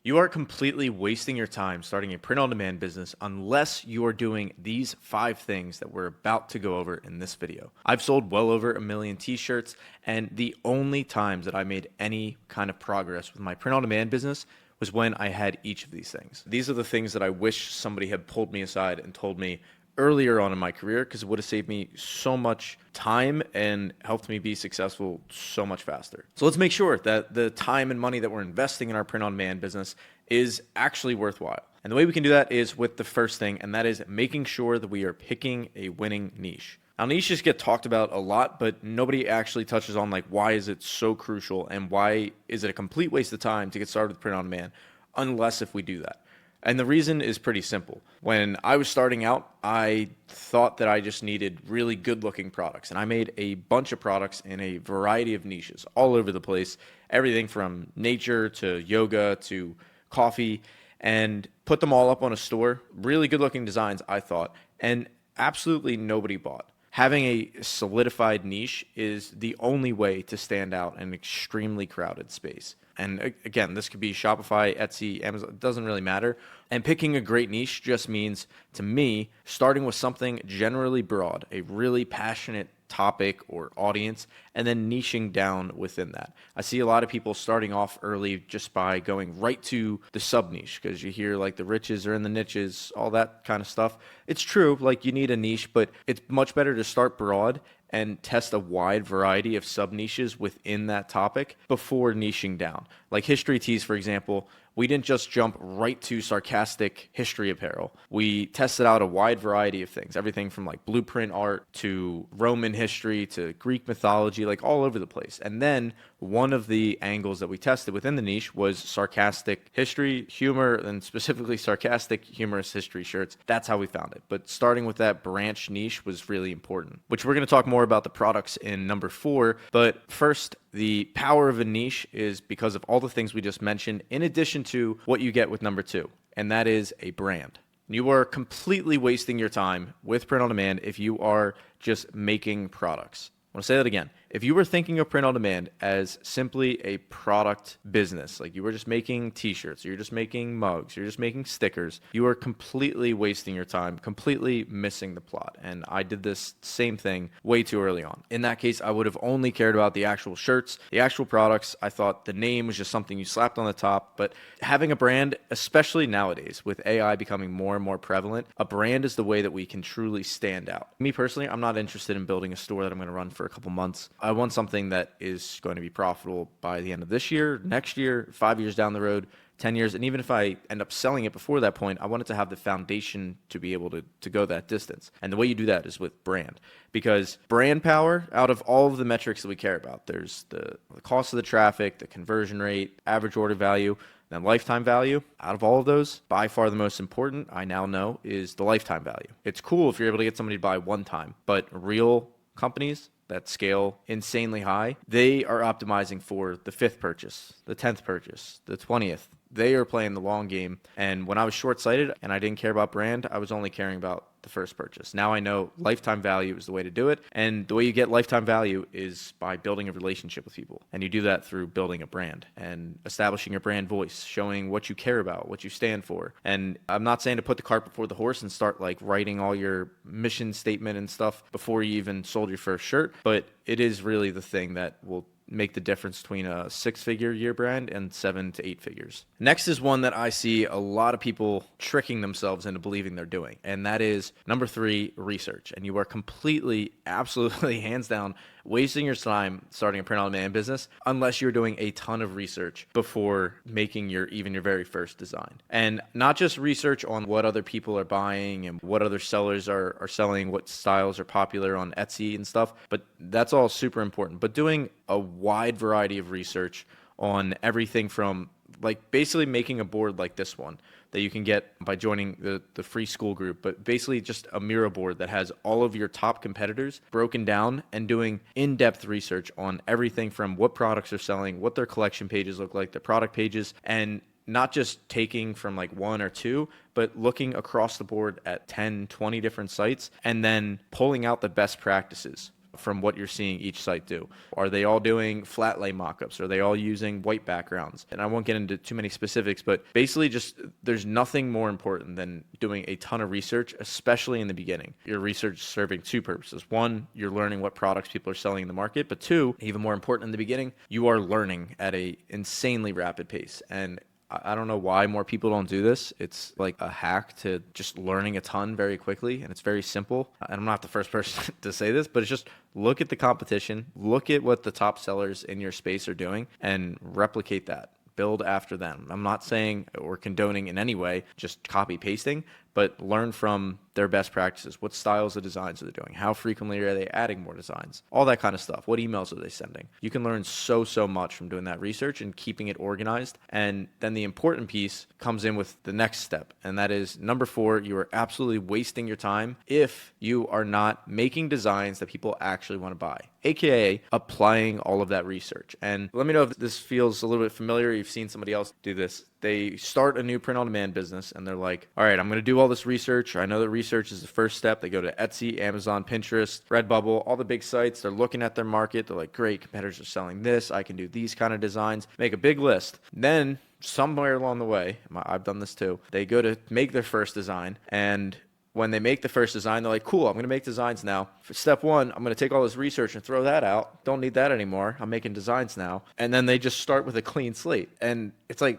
You are completely wasting your time starting a print on demand business unless you are doing these 5 things that we're about to go over in this video. I've sold well over 1 million t-shirts, and the only times that I made any kind of progress with my print on demand business was when I had each of these things. These are the things that I wish somebody had pulled me aside and told me earlier on in my career, because it would have saved me so much time and helped me be successful so much faster. So let's make sure that the time and money that we're investing in our print on demand business is actually worthwhile. And the way we can do that is with the first thing, and that is making sure that we are picking a winning niche. Now, niches get talked about a lot, but nobody actually touches on like why is it so crucial and why is it a complete waste of time to get started with print on demand unless if we do that. And the reason is pretty simple. When I was starting out, I thought that I just needed really good looking products. And I made a bunch of products in a variety of niches all over the place, everything from nature to yoga to coffee, and put them all up on a store. Really good looking designs, I thought, and absolutely nobody bought. Having a solidified niche is the only way to stand out in an extremely crowded space. And again, this could be Shopify, Etsy, Amazon, it doesn't really matter. And picking a great niche just means, to me, starting with something generally broad, a really passionate topic or audience, and then niching down within that. I see a lot of people starting off early just by going right to the sub niche, because you hear like the riches are in the niches, all that kind of stuff. It's true, like you need a niche, but it's much better to start broad and test a wide variety of sub niches within that topic before niching down. Like history tees, for example, we didn't just jump right to sarcastic history apparel. We tested out a wide variety of things, everything from like blueprint art to Roman history to Greek mythology, like all over the place. And then one of the angles that we tested within the niche was sarcastic history, humor, and specifically sarcastic humorous history shirts. That's how we found it. But starting with that branch niche was really important, which we're going to talk more about the products in number 4. But first, the power of a niche is because of all the things we just mentioned, in addition to what you get with number 2, and that is a brand. You are completely wasting your time with print on demand if you are just making products. I want to say that again. If you were thinking of print on demand as simply a product business, like you were just making t-shirts, you're just making mugs, you're just making stickers, you are completely wasting your time, completely missing the plot. And I did this same thing way too early on. In that case, I would have only cared about the actual shirts, the actual products. I thought the name was just something you slapped on the top. But having a brand, especially nowadays with AI becoming more and more prevalent, a brand is the way that we can truly stand out. Me personally, I'm not interested in building a store that I'm going to run for a couple months. I want something that is going to be profitable by the end of this year, next year, 5 years down the road, 10 years. And even if I end up selling it before that point, I want it to have the foundation to be able to go that distance. And the way you do that is with brand, because brand power, out of all of the metrics that we care about, there's the cost of the traffic, the conversion rate, average order value, then lifetime value. Out of all of those, by far the most important, I now know, is the lifetime value. It's cool if you're able to get somebody to buy one time, but real companies that scale insanely high, they are optimizing for the 5th purchase, the 10th purchase, the 20th. They are playing the long game. And when I was short-sighted and I didn't care about brand, I was only caring about the first purchase. Now I know lifetime value is the way to do it. And the way you get lifetime value is by building a relationship with people. And you do that through building a brand and establishing your brand voice, showing what you care about, what you stand for. And I'm not saying to put the cart before the horse and start like writing all your mission statement and stuff before you even sold your first shirt, but it is really the thing that will make the difference between a 6-figure year brand and 7 to 8 figures. Next is one that I see a lot of people tricking themselves into believing they're doing, and that is number 3, research. And you are completely, absolutely, hands down, wasting your time starting a print on demand business unless you're doing a ton of research before making your very first design. And not just research on what other people are buying and what other sellers are selling, what styles are popular on Etsy and stuff, but that's all super important. But doing a wide variety of research on everything from like basically making a board like this one that you can get by joining the free school group, but basically just a Miro board that has all of your top competitors broken down and doing in-depth research on everything from what products are selling, what their collection pages look like, their product pages, and not just taking from like 1 or 2, but looking across the board at 10, 20 different sites and then pulling out the best practices from what you're seeing each site do. Are they all doing flat lay mockups? Are they all using white backgrounds? And I won't get into too many specifics, but basically just there's nothing more important than doing a ton of research, especially in the beginning. Your research is serving two purposes. One, you're learning what products people are selling in the market, but two, even more important in the beginning, you are learning at a insanely rapid pace. And I don't know why more people don't do this. It's like a hack to just learning a ton very quickly, and it's very simple. And I'm not the first person to say this, but it's just look at the competition, look at what the top sellers in your space are doing, and replicate that. Build after them. I'm not saying or condoning in any way just copy pasting, but learn from their best practices. What styles of designs are they doing? How frequently are they adding more designs? All that kind of stuff. What emails are they sending? You can learn so much from doing that research and keeping it organized. And then the important piece comes in with the next step. And that is number 4, you are absolutely wasting your time if you are not making designs that people actually want to buy, AKA applying all of that research. And let me know if this feels a little bit familiar. You've seen somebody else do this. They start a new print-on-demand business, and they're like, all right, I'm going to do all this research. I know that research is the first step. They go to Etsy, Amazon, Pinterest, Redbubble, all the big sites. They're looking at their market. They're like, great, competitors are selling this. I can do these kind of designs. Make a big list. Then somewhere along the way, I've done this too, they go to make their first design, and when they make the first design, they're like, cool, I'm going to make designs now. For step 1, I'm going to take all this research and throw that out. Don't need that anymore. I'm making designs now. And then they just start with a clean slate. And it's like,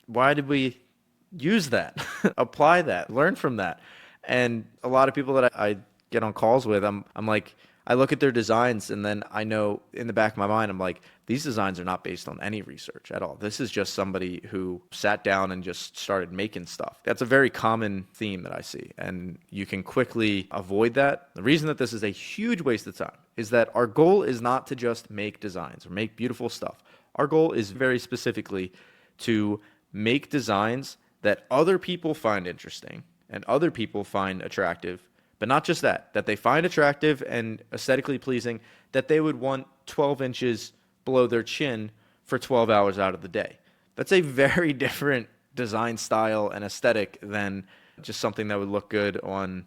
why did we use that? Apply that, learn from that. And a lot of people that I get on calls with, I'm like, I look at their designs, and then I know in the back of my mind, I'm like, these designs are not based on any research at all. This is just somebody who sat down and just started making stuff. That's a very common theme that I see, and you can quickly avoid that. The reason that this is a huge waste of time is that our goal is not to just make designs or make beautiful stuff. Our goal is very specifically to make designs that other people find interesting and other people find attractive. But not just that they find attractive and aesthetically pleasing, that they would want 12 inches below their chin for 12 hours out of the day. That's a very different design style and aesthetic than just something that would look good on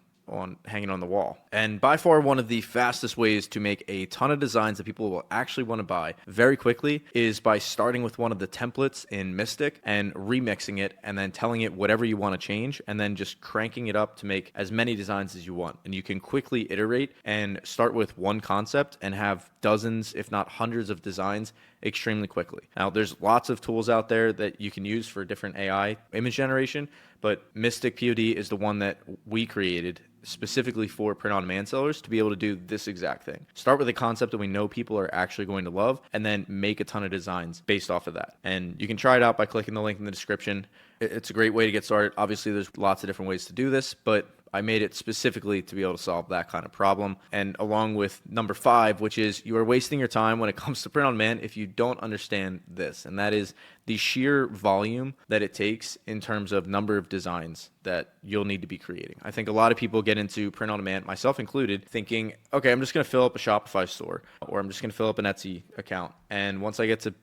hanging on the wall. And by far one of the fastest ways to make a ton of designs that people will actually want to buy very quickly is by starting with one of the templates in Mystic and remixing it and then telling it whatever you want to change and then just cranking it up to make as many designs as you want. And you can quickly iterate and start with one concept and have dozens, if not hundreds of designs extremely quickly. Now, there's lots of tools out there that you can use for different AI image generation, but Mystic POD is the one that we created specifically for print-on-demand sellers to be able to do this exact thing. Start with a concept that we know people are actually going to love, and then make a ton of designs based off of that. And you can try it out by clicking the link in the description. It's a great way to get started. Obviously, there's lots of different ways to do this, but I made it specifically to be able to solve that kind of problem. And along with number 5, which is you are wasting your time when it comes to print on demand if you don't understand this. And that is the sheer volume that it takes in terms of number of designs that you'll need to be creating. I think a lot of people get into print on demand, myself included, thinking, okay, I'm just going to fill up a Shopify store, or I'm just going to fill up an Etsy account. And once I get to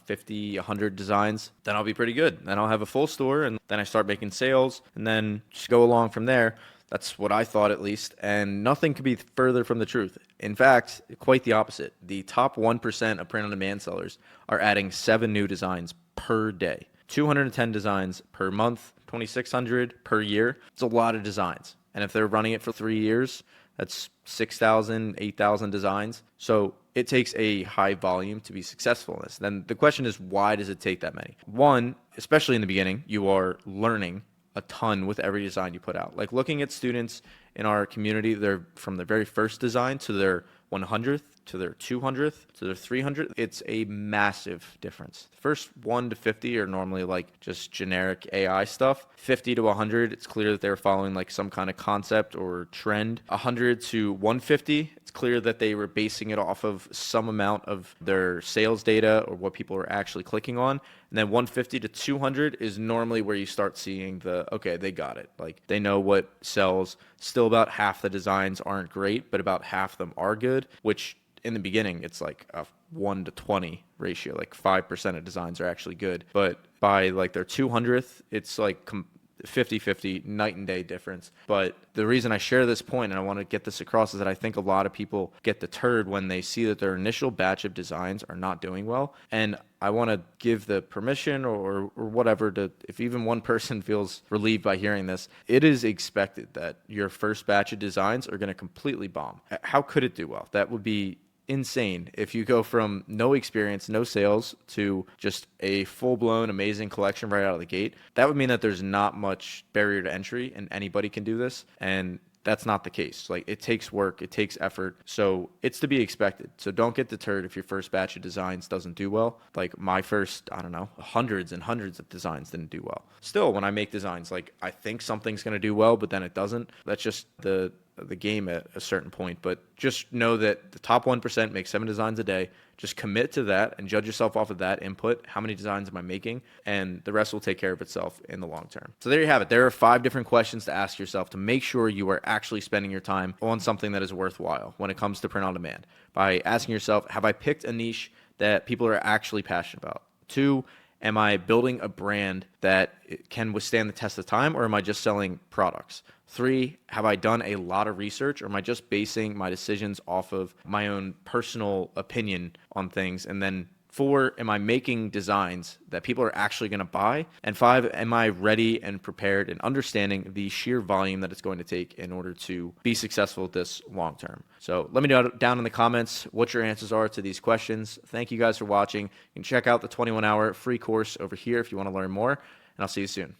50, 100 designs, then I'll be pretty good. Then I'll have a full store, and then I start making sales, and then just go along from there. That's what I thought, at least, and nothing could be further from the truth. In fact, quite the opposite. The top 1% of print-on-demand sellers are adding 7 new designs per day, 210 designs per month, 2,600 per year. It's a lot of designs, and if they're running it for 3 years, that's 6,000, 8,000 designs. So it takes a high volume to be successful in this. Then the question is, why does it take that many? One, especially in the beginning, you are learning a ton with every design you put out. Like looking at students in our community, they're from their very first design to their 100th, to their 200th, to their 300th. It's a massive difference. The first 1 to 50 are normally like just generic AI stuff. 50 to 100, it's clear that they're following like some kind of concept or trend. 100 to 150, it's clear that they were basing it off of some amount of their sales data or what people are actually clicking on. And then 150 to 200 is normally where you start seeing okay, they got it. Like they know what sells. Still about half the designs aren't great, but about half of them are good, which in the beginning, it's like a 1 to 20 ratio, like 5% of designs are actually good. But by like their 200th, it's like 50-50, night and day difference. But the reason I share this point and I want to get this across is that I think a lot of people get deterred when they see that their initial batch of designs are not doing well. And I want to give the permission or whatever to, if even one person feels relieved by hearing this, it is expected that your first batch of designs are going to completely bomb. How could it do well? That would be insane if you go from no experience, no sales to just a full-blown amazing collection right out of the gate. That would mean that there's not much barrier to entry and anybody can do this. And that's not the case. Like, it takes work, it takes effort. So it's to be expected. So don't get deterred if your first batch of designs doesn't do well. Like my first, I don't know, hundreds and hundreds of designs didn't do well. Still, when I make designs, like I think something's going to do well, but then it doesn't. That's just the game at a certain point. But just know that the top 1% make 7 designs a day. Just commit to that and judge yourself off of that input. How many designs am I making? And the rest will take care of itself in the long term. So there you have it. There are 5 different questions to ask yourself to make sure you are actually spending your time on something that is worthwhile when it comes to print on demand. By asking yourself, have I picked a niche that people are actually passionate about? 2, am I building a brand that can withstand the test of time, or am I just selling products? 3, have I done a lot of research, or am I just basing my decisions off of my own personal opinion on things? And then 4, am I making designs that people are actually going to buy? And 5, am I ready and prepared and understanding the sheer volume that it's going to take in order to be successful at this long term? So let me know down in the comments what your answers are to these questions. Thank you guys for watching. You can check out the 21-hour free course over here if you want to learn more, and I'll see you soon.